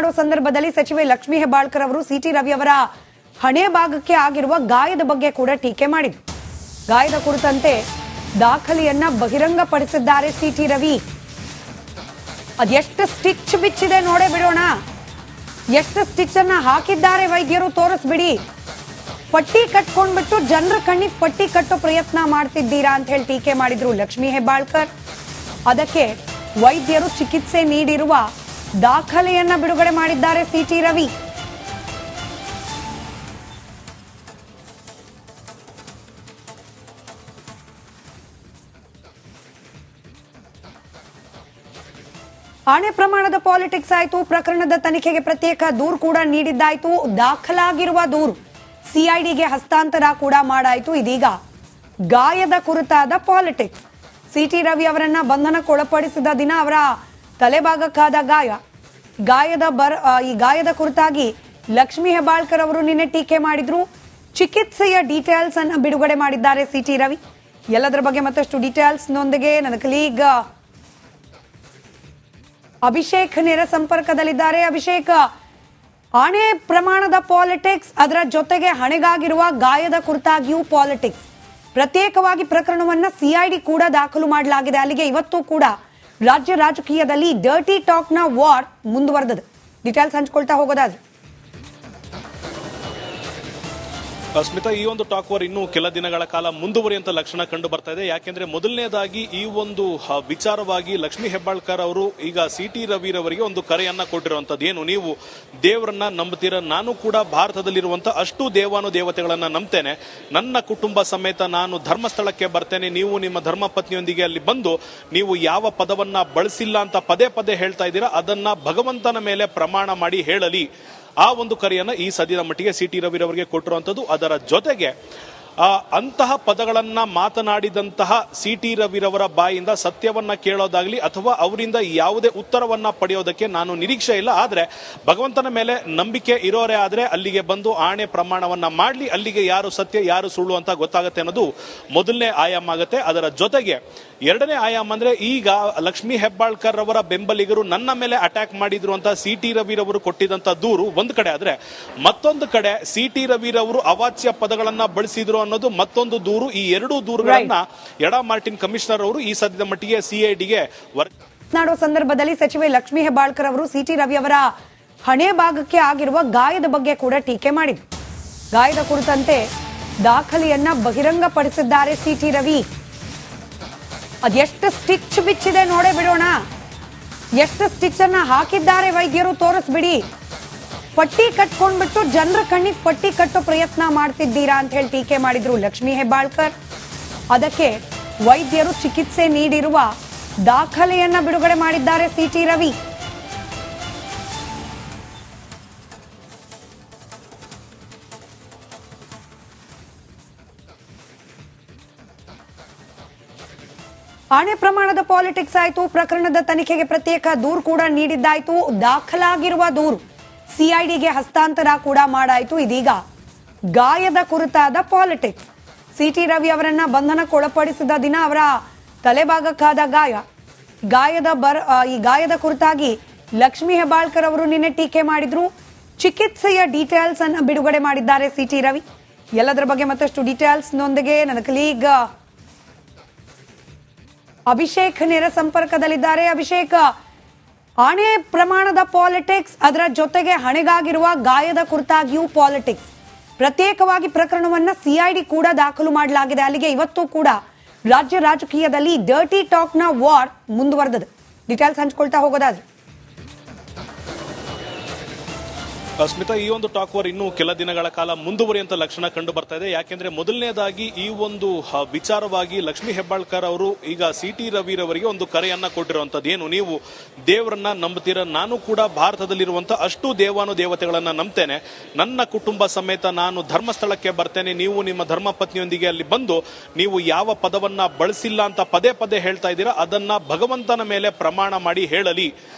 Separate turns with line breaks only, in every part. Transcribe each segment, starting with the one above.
ಮಾತನಾಡುವ ಸಂದರ್ಭದಲ್ಲಿ ಸಚಿವೆ ಲಕ್ಷ್ಮೀ ಹೆಬ್ಬಾಳ್ಕರ್ ಅವರು ಸಿಟಿ ರವಿ ಅವರ ಹಣೆ ಭಾಗಕ್ಕೆ ಆಗಿರುವ ಗಾಯದ ಬಗ್ಗೆ ಕೂಡ ಟೀಕೆ ಮಾಡಿದರು. ಗಾಯದ ಕುರಿತಂತೆ ದಾಖಲೆಯನ್ನ ಬಹಿರಂಗಪಡಿಸಿದ್ದಾರೆ ಸಿಟಿ ರವಿ. ಅದೆಷ್ಟು ಸ್ಟಿಚ್ ಬಿಚ್ಚಿದೆ ನೋಡೇ ಬಿಡೋಣ. ಎಷ್ಟು ಸ್ಟಿಚ್ ಅನ್ನ ಹಾಕಿದ್ದಾರೆ ವೈದ್ಯರು ತೋರಿಸ್ಬಿಡಿ. ಪಟ್ಟಿ ಕಟ್ಕೊಂಡ್ಬಿಟ್ಟು ಜನರ ಕಣ್ಣಿಗೆ ಪಟ್ಟಿ ಕಟ್ಟೋ ಪ್ರಯತ್ನ ಮಾಡ್ತಿದ್ದೀರಾ ಅಂತ ಹೇಳಿ ಟೀಕೆ ಮಾಡಿದ್ರು ಲಕ್ಷ್ಮೀ ಹೆಬ್ಬಾಳ್ಕರ್. ಅದಕ್ಕೆ ವೈದ್ಯರು ಚಿಕಿತ್ಸೆ ನೀಡಿರುವ ದಾಖಲೆಯನ್ನ ಬಿಡುಗಡೆ ಮಾಡಿದ್ದಾರೆ ಸಿಟಿ ರವಿ. ಆಣೆ ಪ್ರಮಾಣದ ಪಾಲಿಟಿಕ್ಸ್ ಆಯಿತು. ಪ್ರಕರಣದ ತನಿಖೆಗೆ ಪ್ರತ್ಯೇಕ ದೂರು ಕೂಡ ನೀಡಿದ್ದಾಯ್ತು. ದಾಖಲಾಗಿರುವ ದೂರು ಸಿಐಡಿಗೆ ಹಸ್ತಾಂತರ ಕೂಡ ಮಾಡಾಯಿತು. ಇದೀಗ ಗಾಯದ ಕುರಿತಾದ ಪಾಲಿಟಿಕ್ಸ್. ಸಿಟಿ ರವಿ ಅವರನ್ನ ಬಂಧನಕ್ಕೊಳಪಡಿಸಿದ ದಿನ ಅವರ ತಲೆಭಾಗಕ್ಕಾದ ಈ ಗಾಯದ ಕುರಿತಾಗಿ ಲಕ್ಷ್ಮೀ ಹೆಬ್ಬಾಳ್ಕರ್ ಅವರು ನಿನ್ನೆ ಟೀಕೆ ಮಾಡಿದ್ರು. ಚಿಕಿತ್ಸೆಯ ಡೀಟೇಲ್ಸ್ ಅನ್ನ ಬಿಡುಗಡೆ ಮಾಡಿದ್ದಾರೆ ಸಿಟಿ ರವಿ. ಎಲ್ಲದರ ಬಗ್ಗೆ ಮತ್ತಷ್ಟು ಡೀಟೇಲ್ಸ್ ನೊಂದಿಗೆ ನನ್ನ ಕಲೀಗ್ ಅಭಿಷೇಕ್ ನೇರ ಸಂಪರ್ಕದಲ್ಲಿದ್ದಾರೆ. ಅಭಿಷೇಕ್, ಆಣೆ ಪ್ರಮಾಣದ ಪಾಲಿಟಿಕ್ಸ್, ಅದರ ಜೊತೆಗೆ ಹಣೆಗಾಗಿರುವ ಗಾಯದ ಕುರಿತಾಗಿಯೂ ಪಾಲಿಟಿಕ್ಸ್. ಪ್ರತ್ಯೇಕವಾಗಿ ಪ್ರಕರಣವನ್ನ ಸಿಐಡಿ ಕೂಡ ದಾಖಲು ಮಾಡಲಾಗಿದೆ. ಅಲ್ಲಿಗೆ ಇವತ್ತು ಕೂಡ ರಾಜ್ಯ ರಾಜಕೀಯದಲ್ಲಿ ಡರ್ಟಿ ಟಾಕ್ ನ ವಾರ್ ಮುಂದುವರೆದಿದೆ. ಡೀಟೇಲ್ಸ್ ಹಂಚ್ಕೊಳ್ತಾ ಹೋಗೋದಾದ್ರೆ
ಸ್ಮಿತಾ, ಈ ಒಂದು ಟಾಕ್ ವಾರ್ ಇನ್ನು ಕೆಲ ದಿನಗಳ ಕಾಲ ಮುಂದುವರಿಯುವಂತ ಲಕ್ಷಣ ಕಂಡು ಬರ್ತಾ ಇದೆ. ಯಾಕೆಂದ್ರೆ ಮೊದಲನೇದಾಗಿ ಈ ಒಂದು ವಿಚಾರವಾಗಿ ಲಕ್ಷ್ಮೀ ಹೆಬ್ಬಾಳ್ಕರ್ ಅವರು ಈಗ ಸಿಟಿ ರವಿರವರಿಗೆ ಒಂದು ಕರೆಯನ್ನ ಕೊಟ್ಟಿರುವಂತದ್ದು. ಏನು, ನೀವು ದೇವರನ್ನ ನಂಬುತ್ತೀರ, ನಾನು ಕೂಡ ಭಾರತದಲ್ಲಿರುವಂತ ಅಷ್ಟು ದೇವಾನುದೇವತೆಗಳನ್ನ ನಂಬ್ತೇನೆ, ನನ್ನ ಕುಟುಂಬ ಸಮೇತ ನಾನು ಧರ್ಮಸ್ಥಳಕ್ಕೆ ಬರ್ತೇನೆ, ನೀವು ನಿಮ್ಮ ಧರ್ಮ ಪತ್ನಿಯೊಂದಿಗೆ ಅಲ್ಲಿ ಬಂದು ನೀವು ಯಾವ ಪದವನ್ನ ಬಳಸಿಲ್ಲ ಅಂತ ಪದೇ ಪದೇ ಹೇಳ್ತಾ ಇದ್ದೀರಾ, ಅದನ್ನ ಭಗವಂತನ ಮೇಲೆ ಪ್ರಮಾಣ ಮಾಡಿ ಹೇಳಲಿ. ಆ ಒಂದು ಕರೆಯನ್ನ ಈ ಸದ್ಯದ ಮಟ್ಟಿಗೆ ಸಿಟಿ ರವಿರವರಿಗೆ ಕೊಟ್ಟಿರುವಂತದ್ದು. ಅದರ ಜೊತೆಗೆ ಅಂತಹ ಪದಗಳನ್ನ ಮಾತನಾಡಿದಂತಹ ಸಿಟಿ ರವಿರವರ ಬಾಯಿಂದ ಸತ್ಯವನ್ನ ಕೇಳೋದಾಗ್ಲಿ ಅಥವಾ ಅವರಿಂದ ಯಾವುದೇ ಉತ್ತರವನ್ನ ಪಡೆಯೋದಕ್ಕೆ ನಾನು ನಿರೀಕ್ಷೆ ಇಲ್ಲ. ಆದ್ರೆ ಭಗವಂತನ ಮೇಲೆ ನಂಬಿಕೆ ಇರೋರೇ ಆದ್ರೆ ಅಲ್ಲಿಗೆ ಬಂದು ಆಣೆ ಪ್ರಮಾಣವನ್ನ ಮಾಡ್ಲಿ, ಅಲ್ಲಿಗೆ ಯಾರು ಸತ್ಯ ಯಾರು ಸುಳ್ಳು ಅಂತ ಗೊತ್ತಾಗುತ್ತೆ ಅನ್ನೋದು ಮೊದಲನೇ ಆಯಾಮ ಆಗುತ್ತೆ. ಅದರ ಜೊತೆಗೆ ಎರಡನೇ ಆಯಾಮ ಅಂದ್ರೆ ಈಗ ಲಕ್ಷ್ಮೀ ಹೆಬ್ಬಾಳ್ಕರ್ ಅವರ ಬೆಂಬಲಿಗರು ನನ್ನ ಮೇಲೆ ಅಟ್ಯಾಕ್ ಮಾಡಿದ್ರು ಅಂತ ಸಿಟಿ ರವಿರವರು ಕೊಟ್ಟಿದ್ದಂತ ದೂರು ಒಂದ್ ಕಡೆ ಆದ್ರೆ, ಮತ್ತೊಂದು ಕಡೆ ಸಿಟಿ ರವಿರವರು ಅವಾಚ್ಯ ಪದಗಳನ್ನ ಬಳಸಿದ್ರು ಅನ್ನೋದು ಮತ್ತೊಂದು ದೂರು. ಈ ಎರಡೂ ದೂರುಗಳನ್ನ ಎಡಾ ಮಾರ್ಟಿನ್ ಕಮಿಷನರ್ ಅವರು ಈ ಸದ್ಯದ ಮಟ್ಟಿಗೆ ಸಿಐಡಿಗೆ
ಮಾತನಾಡುವ ಸಂದರ್ಭದಲ್ಲಿ ಸಚಿವೆ ಲಕ್ಷ್ಮೀ ಹೆಬ್ಬಾಳ್ಕರ್ ಅವರು ಸಿಟಿ ರವಿ ಅವರ ಹಣೆ ಭಾಗಕ್ಕೆ ಆಗಿರುವ ಗಾಯದ ಬಗ್ಗೆ ಕೂಡ ಟೀಕೆ ಮಾಡಿದ್ರು. ಗಾಯದ ಕುರಿತಂತೆ ದಾಖಲೆಯನ್ನ ಬಹಿರಂಗಪಡಿಸಿದ್ದಾರೆ ಸಿಟಿ ರವಿ. ಅದೆಷ್ಟು ಸ್ಟಿಚ್ ಬಿಚ್ಚಿದೆ ನೋಡೇ ಬಿಡೋಣ. ಎಷ್ಟು ಸ್ಟಿಚ್ ಅನ್ನ ಹಾಕಿದ್ದಾರೆ ವೈದ್ಯರು ತೋರಿಸ್ಬಿಡಿ. ಪಟ್ಟಿ ಕಟ್ಕೊಂಡ್ಬಿಟ್ಟು ಜನರ ಕಣ್ಣಿಗೆ ಪಟ್ಟಿ ಕಟ್ಟೋ ಪ್ರಯತ್ನ ಮಾಡ್ತಿದ್ದೀರಾ ಅಂತ ಹೇಳಿ ಟೀಕೆ ಮಾಡಿದ್ರು ಲಕ್ಷ್ಮೀ ಹೆಬ್ಬಾಳ್ಕರ್. ಅದಕ್ಕೆ ವೈದ್ಯರು ಚಿಕಿತ್ಸೆ ನೀಡಿರುವ ದಾಖಲೆಯನ್ನ ಬಿಡುಗಡೆ ಮಾಡಿದ್ದಾರೆ ಸಿಟಿ ರವಿ. ಆಣೆ ಪ್ರಮಾಣದ ಪಾಲಿಟಿಕ್ಸ್ ಆಯಿತು. ಪ್ರಕರಣದ ತನಿಖೆಗೆ ಪ್ರತ್ಯೇಕ ದೂರು ಕೂಡ ನೀಡಿದ್ದಾಯ್ತು. ದಾಖಲಾಗಿರುವ ದೂರು ಸಿಐಡಿಗೆ ಹಸ್ತಾಂತರ ಕೂಡ ಮಾಡಾಯಿತು. ಇದೀಗ ಗಾಯದ ಕುರಿತಾದ ಪಾಲಿಟಿಕ್ಸ್. ಸಿಟಿ ರವಿ ಅವರನ್ನ ಬಂಧನಕ್ಕೊಳಪಡಿಸಿದ ದಿನ ಅವರ ತಲೆಭಾಗಕ್ಕಾದ ಈ ಗಾಯದ ಕುರಿತಾಗಿ ಲಕ್ಷ್ಮೀ ಹೆಬ್ಬಾಳ್ಕರ್ ಅವರು ನಿನ್ನೆ ಟೀಕೆ ಮಾಡಿದ್ರು. ಚಿಕಿತ್ಸೆಯ ಡೀಟೇಲ್ಸ್ ಅನ್ನ ಬಿಡುಗಡೆ ಮಾಡಿದ್ದಾರೆ ಸಿಟಿ ರವಿ. ಎಲ್ಲದರ ಬಗ್ಗೆ ಮತ್ತಷ್ಟು ಡೀಟೇಲ್ಸ್ ನೊಂದಿಗೆ ನನ್ನ ಕಲೀಗ್ ಅಭಿಷೇಕ್ ನೇರ ಸಂಪರ್ಕದಲ್ಲಿದ್ದಾರೆ. ಅಭಿಷೇಕ್, ಆಣೆ ಪ್ರಮಾಣದ ಪಾಲಿಟಿಕ್ಸ್, ಅದರ ಜೊತೆಗೆ ಹಣೆಗಾಗಿರುವ ಗಾಯದ ಕುರಿತಾಗಿಯೂ ಪಾಲಿಟಿಕ್ಸ್. ಪ್ರತ್ಯೇಕವಾಗಿ ಪ್ರಕರಣವನ್ನ ಸಿಐಡಿ ಕೂಡ ದಾಖಲು ಮಾಡಲಾಗಿದೆ. ಅಲ್ಲಿಗೆ ಇವತ್ತು ಕೂಡ ರಾಜ್ಯ ರಾಜಕೀಯದಲ್ಲಿ ಡರ್ಟಿ ಟಾಕ್ ನ ವಾರ್ ಮುಂದುವರೆದಿದೆ. ಡೀಟೇಲ್ಸ್ ಹಂಚ್ಕೊಳ್ತಾ ಹೋಗೋದಾದ್ರೆ
ಸ್ಮಿತಾ, ಈ ಒಂದು ಟಾಕ್ ವಾರ್ ಇನ್ನು ಕೆಲ ದಿನಗಳ ಕಾಲ ಮುಂದುವರಿಯುವಂತ ಲಕ್ಷಣ ಕಂಡು ಬರ್ತಾ ಇದೆ. ಯಾಕೆಂದ್ರೆ ಮೊದಲನೇದಾಗಿ ಈ ಒಂದು ವಿಚಾರವಾಗಿ ಲಕ್ಷ್ಮೀ ಹೆಬ್ಬಾಳ್ಕರ್ ಅವರು ಈಗ ಸಿಟಿ ರವಿರವರಿಗೆ ಒಂದು ಕರೆಯನ್ನ ಕೊಟ್ಟಿರುವಂತದ್ದು. ಏನು, ನೀವು ದೇವರನ್ನ ನಂಬುತ್ತೀರ, ನಾನು ಕೂಡ ಭಾರತದಲ್ಲಿರುವಂತ ಅಷ್ಟು ದೇವಾನುದೇವತೆಗಳನ್ನ ನಂಬ್ತೇನೆ, ನನ್ನ ಕುಟುಂಬ ಸಮೇತ ನಾನು ಧರ್ಮಸ್ಥಳಕ್ಕೆ ಬರ್ತೇನೆ, ನೀವು ನಿಮ್ಮ ಧರ್ಮ ಪತ್ನಿಯೊಂದಿಗೆ ಅಲ್ಲಿ ಬಂದು ನೀವು ಯಾವ ಪದವನ್ನ ಬಳಸಿಲ್ಲ ಅಂತ ಪದೇ ಪದೇ ಹೇಳ್ತಾ ಇದ್ದೀರಾ, ಅದನ್ನ ಭಗವಂತನ ಮೇಲೆ ಪ್ರಮಾಣ ಮಾಡಿ ಹೇಳಲಿ.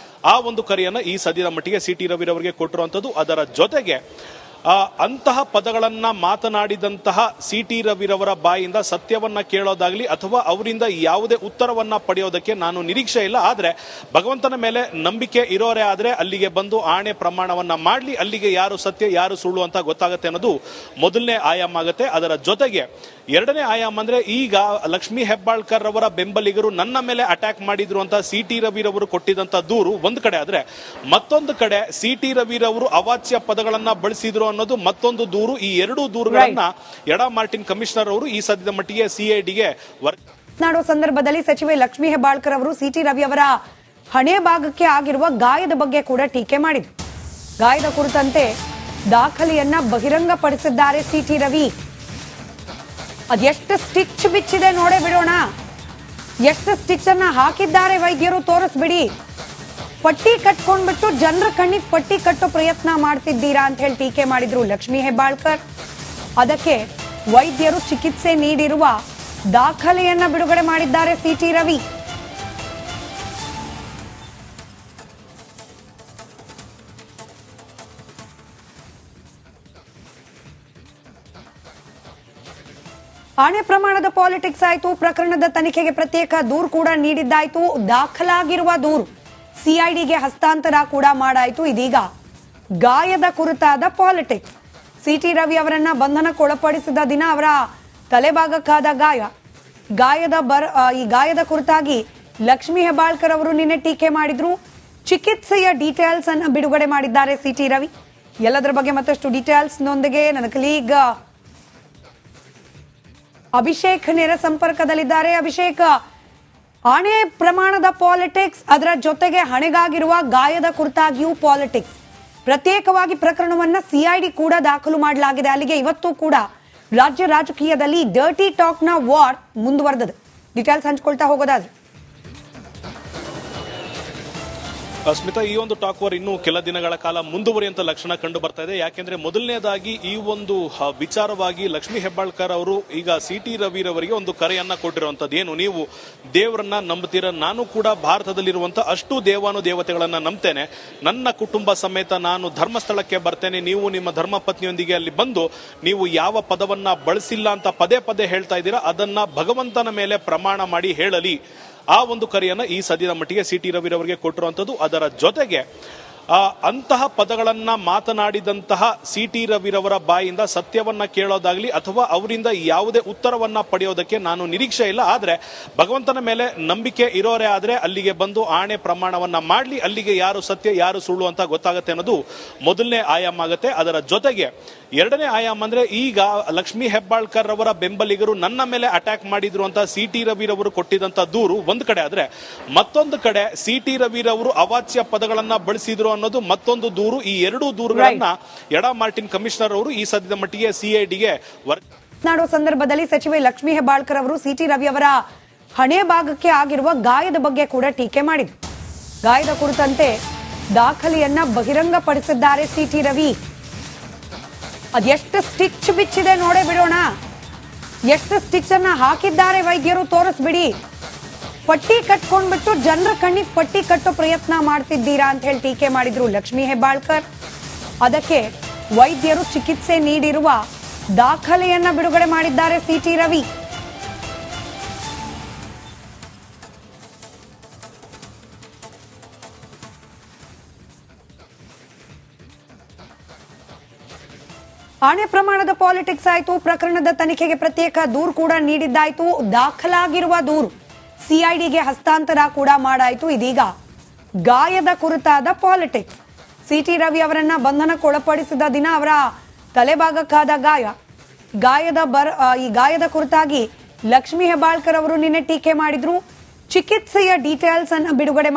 ಆ ಒಂದು ಕರೆಯನ್ನ ಈ ಸದ್ಯದ ಮಟ್ಟಿಗೆ ಸಿಟಿ ರವಿರವರಿಗೆ ಕೊಟ್ಟಿರುವಂತದ್ದು. ಅದರ ಜೊತೆಗೆ ಅಂತಹ ಪದಗಳನ್ನ ಮಾತನಾಡಿದಂತಹ ಸಿ.ಟಿ. ರವಿರವರ ಬಾಯಿಂದ ಸತ್ಯವನ್ನ ಕೇಳೋದಾಗ್ಲಿ ಅಥವಾ ಅವರಿಂದ ಯಾವುದೇ ಉತ್ತರವನ್ನ ಪಡೆಯೋದಕ್ಕೆ ನಾನು ನಿರೀಕ್ಷೆ ಇಲ್ಲ. ಆದ್ರೆ ಭಗವಂತನ ಮೇಲೆ ನಂಬಿಕೆ ಇರೋರೇ ಆದ್ರೆ ಅಲ್ಲಿಗೆ ಬಂದು ಆಣೆ ಪ್ರಮಾಣವನ್ನ ಮಾಡ್ಲಿ, ಅಲ್ಲಿಗೆ ಯಾರು ಸತ್ಯ ಯಾರು ಸುಳ್ಳು ಅಂತ ಗೊತ್ತಾಗುತ್ತೆ ಅನ್ನೋದು ಮೊದಲನೇ ಆಯಾಮ ಆಗುತ್ತೆ. ಅದರ ಜೊತೆಗೆ ಎರಡನೇ ಆಯಾಮ ಅಂದ್ರೆ ಈಗ ಲಕ್ಷ್ಮೀ ಹೆಬ್ಬಾಳ್ಕರ್ ಅವರ ಬೆಂಬಲಿಗರು ನನ್ನ ಮೇಲೆ ಅಟ್ಯಾಕ್ ಮಾಡಿದ್ರು ಅಂತ ಸಿ.ಟಿ. ರವಿರವರು ಕೊಟ್ಟಿದ್ದಂತ ದೂರು ಒಂದು ಕಡೆ ಆದ್ರೆ, ಮತ್ತೊಂದು ಕಡೆ ಸಿ.ಟಿ. ರವಿರವರು ಅವಾಚ್ಯ ಪದಗಳನ್ನ ಬಳಸಿದ್ರು ಅನ್ನೋದು ಮತ್ತೊಂದು ದೂರು. ಈ ಎರಡೂ ದೂರುಗಳನ್ನ ಎಡಾ ಮಾರ್ಟಿನ್ ಕಮಿಷನರ್ ಅವರು ಈ ಸದ್ಯದ ಮಟ್ಟಿಗೆ ಸಿಐಡಿಗೆ
ಮಾತನಾಡುವ ಸಂದರ್ಭದಲ್ಲಿ ಸಚಿವೆ ಲಕ್ಷ್ಮೀ ಹೆಬ್ಬಾಳ್ಕರ್ ಅವರು ಸಿ.ಟಿ. ರವಿ ಅವರ ಹಣೆ ಭಾಗಕ್ಕೆ ಆಗಿರುವ ಗಾಯದ ಬಗ್ಗೆ ಕೂಡ ಟೀಕೆ ಮಾಡಿದರು. ಗಾಯದ ಕುರಿತಂತೆ ದಾಖಲೆಯನ್ನ ಬಹಿರಂಗಪಡಿಸಿದ್ದಾರೆ ಸಿ.ಟಿ. ರವಿ. ಅದೆಷ್ಟು ಸ್ಟಿಚ್ ಬಿಚ್ಚಿದೆ ನೋಡೇ ಬಿಡೋಣ, ಎಷ್ಟು ಸ್ಟಿಚ್ ಅನ್ನ ಹಾಕಿದ್ದಾರೆ ವೈದ್ಯರು ತೋರಿಸ್ಬಿಡಿ. ಪಟ್ಟಿ ಕಟ್ಕೊಂಡ್ಬಿಟ್ಟು ಜನರ ಕಣ್ಣಿಗೆ ಪಟ್ಟಿ ಕಟ್ಟೋ ಪ್ರಯತ್ನ ಮಾಡ್ತಿದ್ದೀರಾ ಅಂತ ಹೇಳಿ ಟೀಕೆ ಮಾಡಿದ್ರು ಲಕ್ಷ್ಮೀ ಹೆಬ್ಬಾಳ್ಕರ್. ಅದಕ್ಕೆ ವೈದ್ಯರು ಚಿಕಿತ್ಸೆ ನೀಡಿರುವ ದಾಖಲೆಯನ್ನ ಬಿಡುಗಡೆ ಮಾಡಿದ್ದಾರೆ ಸಿ.ಟಿ. ರವಿ. ಆಣೆ ಪ್ರಮಾಣದ ಪಾಲಿಟಿಕ್ಸ್ ಆಯಿತು. ಪ್ರಕರಣದ ತನಿಖೆಗೆ ಪ್ರತ್ಯೇಕ ದೂರು ಕೂಡ ನೀಡಿದ್ದಾಯ್ತು. ದಾಖಲಾಗಿರುವ ದೂರು ಸಿಐಡಿಗೆ ಹಸ್ತಾಂತರ ಕೂಡ ಮಾಡಾಯಿತು. ಇದೀಗ ಗಾಯದ ಕುರಿತಾದ ಪಾಲಿಟಿಕ್ಸ್. ಸಿ.ಟಿ. ರವಿ ಅವರನ್ನ ಬಂಧನಕ್ಕೊಳಪಡಿಸಿದ ದಿನ ಅವರ ತಲೆಭಾಗಕ್ಕಾದ ಈ ಗಾಯದ ಕುರಿತಾಗಿ ಲಕ್ಷ್ಮೀ ಹೆಬ್ಬಾಳ್ಕರ್ ಅವರು ನಿನ್ನೆ ಟೀಕೆ ಮಾಡಿದ್ರು. ಚಿಕಿತ್ಸೆಯ ಡೀಟೇಲ್ಸ್ ಅನ್ನು ಬಿಡುಗಡೆ ಮಾಡಿದ್ದಾರೆ ಸಿ.ಟಿ. ರವಿ. ಎಲ್ಲದರ ಬಗ್ಗೆ ಮತ್ತಷ್ಟು ಡೀಟೇಲ್ಸ್ ನೊಂದಿಗೆ ನನ್ನ ಕಲೀಗ್ ಅಭಿಷೇಕ್ ನೇರ ಸಂಪರ್ಕದಲ್ಲಿದ್ದಾರೆ. ಅಭಿಷೇಕ್, ಆಣೆ ಪ್ರಮಾಣದ ಪಾಲಿಟಿಕ್ಸ್, ಅದರ ಜೊತೆಗೆ ಹಣೆಗಾಗಿರುವ ಗಾಯದ ಕುರಿತಾಗಿಯೂ ಪಾಲಿಟಿಕ್ಸ್. ಪ್ರತ್ಯೇಕವಾಗಿ ಪ್ರಕರಣವನ್ನ ಸಿಐಡಿ ಕೂಡ ದಾಖಲು ಮಾಡಲಾಗಿದೆ. ಅಲ್ಲಿಗೆ ಇವತ್ತು ಕೂಡ ರಾಜ್ಯ ರಾಜಕೀಯದಲ್ಲಿ ಡರ್ಟಿ ಟಾಕ್ ನ ವಾರ್ ಮುಂದುವರೆದಿದೆ. ಡೀಟೇಲ್ಸ್ ಹಂಚ್ಕೊಳ್ತಾ ಹೋಗೋದಾದ್ರೆ
ಸ್ಮಿತಾ, ಈ ಒಂದು ಟಾಕ್ ವಾರ್ ಇನ್ನು ಕೆಲ ದಿನಗಳ ಕಾಲ ಮುಂದುವರಿಯುವಂತ ಲಕ್ಷಣ ಕಂಡು ಬರ್ತಾ ಇದೆ. ಯಾಕೆಂದ್ರೆ ಮೊದಲನೇದಾಗಿ ಈ ಒಂದು ವಿಚಾರವಾಗಿ ಲಕ್ಷ್ಮೀ ಹೆಬ್ಬಾಳ್ಕರ್ ಅವರು ಈಗ ಸಿ.ಟಿ. ರವಿರವರಿಗೆ ಒಂದು ಕರೆಯನ್ನ ಕೊಟ್ಟಿರುವಂತದ್ದು. ಏನು, ನೀವು ದೇವರನ್ನ ನಂಬುತ್ತೀರ, ನಾನು ಕೂಡ ಭಾರತದಲ್ಲಿರುವಂತ ಅಷ್ಟು ದೇವಾನು ದೇವತೆಗಳನ್ನ ನಂಬ್ತೇನೆ, ನನ್ನ ಕುಟುಂಬ ಸಮೇತ ನಾನು ಧರ್ಮಸ್ಥಳಕ್ಕೆ ಬರ್ತೇನೆ, ನೀವು ನಿಮ್ಮ ಧರ್ಮ ಪತ್ನಿಯೊಂದಿಗೆ ಅಲ್ಲಿ ಬಂದು ನೀವು ಯಾವ ಪದವನ್ನ ಬಳಸಿಲ್ಲ ಅಂತ ಪದೇ ಪದೇ ಹೇಳ್ತಾ ಇದ್ದೀರಾ, ಅದನ್ನ ಭಗವಂತನ ಮೇಲೆ ಪ್ರಮಾಣ ಮಾಡಿ ಹೇಳಲಿ. ಆ ಒಂದು ಕರೆಯನ್ನ ಈ ಸದ್ಯದ ಮಟ್ಟಿಗೆ ಸಿ.ಟಿ. ರವಿರವರಿಗೆ ಕೊಟ್ಟಿರುವಂತದ್ದು. ಅದರ ಜೊತೆಗೆ ಅಂತಹ ಪದಗಳನ್ನ ಮಾತನಾಡಿದಂತಹ ಸಿ.ಟಿ. ರವಿರವರ ಬಾಯಿಂದ ಸತ್ಯವನ್ನ ಕೇಳೋದಾಗ್ಲಿ ಅಥವಾ ಅವರಿಂದ ಯಾವುದೇ ಉತ್ತರವನ್ನ ಪಡೆಯೋದಕ್ಕೆ ನಾನು ನಿರೀಕ್ಷೆ ಇಲ್ಲ. ಆದ್ರೆ ಭಗವಂತನ ಮೇಲೆ ನಂಬಿಕೆ ಇರೋರೇ ಆದ್ರೆ ಅಲ್ಲಿಗೆ ಬಂದು ಆಣೆ ಪ್ರಮಾಣವನ್ನ ಮಾಡ್ಲಿ, ಅಲ್ಲಿಗೆ ಯಾರು ಸತ್ಯ ಯಾರು ಸುಳ್ಳು ಅಂತ ಗೊತ್ತಾಗುತ್ತೆ ಅನ್ನೋದು ಮೊದಲನೇ ಆಯಾಮ ಆಗುತ್ತೆ. ಅದರ ಜೊತೆಗೆ ಎರಡನೇ ಆಯಾಮ ಅಂದ್ರೆ ಈಗ ಲಕ್ಷ್ಮೀ ಹೆಬ್ಬಾಳ್ಕರ್ ಅವರ ಬೆಂಬಲಿಗರು ನನ್ನ ಮೇಲೆ ಅಟ್ಯಾಕ್ ಮಾಡಿದ್ರು ಅಂತ ಸಿ.ಟಿ. ರವಿರವರು ಕೊಟ್ಟಿದ್ದಂತ ದೂರು ಒಂದು ಕಡೆ ಆದ್ರೆ, ಮತ್ತೊಂದು ಕಡೆ ಸಿ.ಟಿ. ರವಿರವರು ಅವಾಚ್ಯ ಪದಗಳನ್ನ ಬಳಸಿದ್ರು ಅನ್ನೋದು ಮತ್ತೊಂದು ದೂರು. ಈ ಎರಡೂ ದೂರುಗಳನ್ನ ಎಡಾ ಮಾರ್ಟಿನ್ ಕಮಿಷನರ್ ಅವರು ಈ ಸದ್ಯದ ಮಟ್ಟಿಗೆ ಸಿಐಡಿಗೆ
ಮಾತನಾಡುವ ಸಂದರ್ಭದಲ್ಲಿ ಸಚಿವೆ ಲಕ್ಷ್ಮೀ ಹೆಬ್ಬಾಳ್ಕರ್ ಅವರು ಸಿ.ಟಿ. ರವಿ ಅವರ ಹಣೆ ಭಾಗಕ್ಕೆ ಆಗಿರುವ ಗಾಯದ ಬಗ್ಗೆ ಕೂಡ ಟೀಕೆ ಮಾಡಿದ್ರು. ಗಾಯದ ಕುರಿತಂತೆ ದಾಖಲೆಯನ್ನ ಬಹಿರಂಗಪಡಿಸಿದ್ದಾರೆ ಸಿ.ಟಿ. ರವಿ. ಅದೆಷ್ಟು ಸ್ಟಿಚ್ ಬಿಚ್ಚಿದೆ ನೋಡೇ ಬಿಡೋಣ, ಎಷ್ಟು ಸ್ಟಿಚ್ ಅನ್ನ ಹಾಕಿದ್ದಾರೆ ವೈದ್ಯರು ತೋರಿಸ್ಬಿಡಿ. ಪಟ್ಟಿ ಕಟ್ಕೊಂಡ್ಬಿಟ್ಟು ಜನರ ಕಣ್ಣಿಗೆ ಪಟ್ಟಿ ಕಟ್ಟೋ ಪ್ರಯತ್ನ ಮಾಡ್ತಿದ್ದೀರಾ ಅಂತ ಹೇಳಿ ಟೀಕೆ ಮಾಡಿದ್ರು ಲಕ್ಷ್ಮೀ ಹೆಬ್ಬಾಳ್ಕರ್. ಅದಕ್ಕೆ ವೈದ್ಯರು ಚಿಕಿತ್ಸೆ ನೀಡಿರುವ ದಾಖಲೆಯನ್ನ ಬಿಡುಗಡೆ ಮಾಡಿದ್ದಾರೆ ಸಿ.ಟಿ. ರವಿ. ಆಣೆ ಪ್ರಮಾಣದ ಪಾಲಿಟಿಕ್ಸ್ ಆಯಿತು. ಪ್ರಕರಣದ ತನಿಖೆಗೆ ಪ್ರತ್ಯೇಕ ದೂರು ಕೂಡ ನೀಡಿದ್ದಾಯ್ತು. ದಾಖಲಾಗಿರುವ ದೂರು ಸಿಐಡಿಗೆ ಹಸ್ತಾಂತರ ಕೂಡ ಮಾಡಾಯಿತು. ಇದೀಗ ಗಾಯದ ಕುರಿತಾದ ಪಾಲಿಟಿಕ್ಸ್. ಸಿ.ಟಿ. ರವಿ ಅವರನ್ನ ಬಂಧನಕ್ಕೊಳಪಡಿಸಿದ ದಿನ ಅವರ ತಲೆಭಾಗಕ್ಕಾದ ಈ ಗಾಯದ ಕುರಿತಾಗಿ ಲಕ್ಷ್ಮೀ ಹೆಬ್ಬಾಳ್ಕರ್ ಅವರು ನಿನ್ನೆ ಟೀಕೆ ಮಾಡಿದ್ರು. ಚಿಕಿತ್ಸೆಯ ಡೀಟೇಲ್ಸ್ ಅನ್ನು ಬಿಡುಗಡೆ